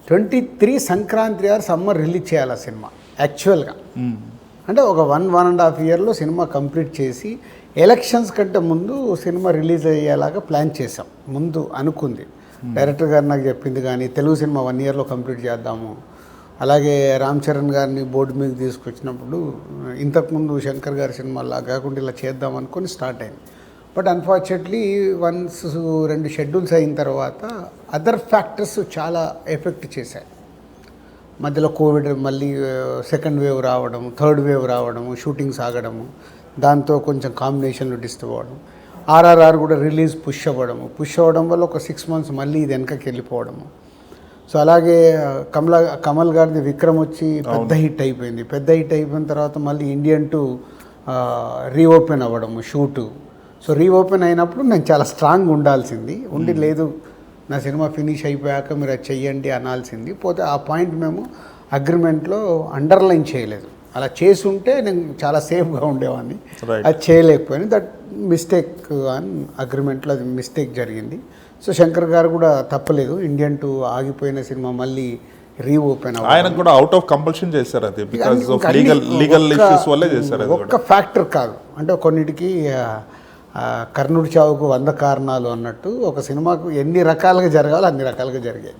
23 Sankranti are summer release చేయాలి ఆ cinema యాక్చువల్గా. అంటే ఒక 1.5 ఇయర్లో సినిమా కంప్లీట్ చేసి ఎలక్షన్స్ కంటే ముందు సినిమా రిలీజ్ అయ్యేలాగా ప్లాన్ చేసాం. ముందు అనుకుంది డైరెక్టర్ గారు నాకు చెప్పింది, కానీ తెలుగు సినిమా 1 ఇయర్లో కంప్లీట్ చేద్దాము. అలాగే రామ్ చరణ్ గారిని బోర్డు మీద తీసుకొచ్చినప్పుడు ఇంతకుముందు శంకర్ గారి సినిమాలా కాకుండా ఇలా చేద్దాం అనుకొని స్టార్ట్ అయింది. బట్ అన్ఫార్చునేట్లీ వన్స్ 2 షెడ్యూల్స్ అయిన తర్వాత అదర్ ఫ్యాక్టర్స్ చాలా ఎఫెక్ట్ చేశాయి. మధ్యలో కోవిడ్, మళ్ళీ సెకండ్ వేవ్ రావడం, థర్డ్ వేవ్ రావడము, షూటింగ్స్ ఆగడము, దాంతో కొంచెం కాంబినేషన్లు డిస్టర్బ్ అవ్వడం, RRR కూడా రిలీజ్ పుష్ అవ్వడం వల్ల ఒక 6 months మళ్ళీ ఇది వెనకకి వెళ్ళిపోవడము. సో అలాగే కమల్ గారిది విక్రమ్ వచ్చి పెద్ద హిట్ అయిపోయింది. పెద్ద హిట్ అయిపోయిన తర్వాత మళ్ళీ ఇండియన్ 2 రీఓపెన్ అవ్వడము షూటు. సో రీఓపెన్ అయినప్పుడు నేను చాలా స్ట్రాంగ్ ఉండాల్సింది, లేదు నా సినిమా ఫినిష్ అయిపోయాక మీరు అది చెయ్యండి అనాల్సింది. పోతే ఆ పాయింట్ మేము అగ్రిమెంట్లో అండర్లైన్ చేయలేదు. అలా చేసి ఉంటే నేను చాలా సేఫ్గా ఉండేవాడిని. అది చేయలేకపోయాను. దట్ మిస్టేక్ అని అగ్రిమెంట్లో అది మిస్టేక్ జరిగింది. సో శంకర్ గారు కూడా తప్పలేదు, ఇండియన్ 2 ఆగిపోయిన సినిమా మళ్ళీ రీఓపెన్ ఆయన కూడా అవుట్ ఆఫ్ కంపల్షన్ చేశారు. అది బికాజ్ ఆఫ్ లీగల్ ఇష్యూస్ వల్లే చేశారు. ఒక్క ఫ్యాక్టర్ కాదు, అంటే కొన్నిటికి కర్ణుడి చావుకు 100 కారణాలు అన్నట్టు ఒక సినిమాకు ఎన్ని రకాలుగా జరగాలో అన్ని రకాలుగా జరిగాయి.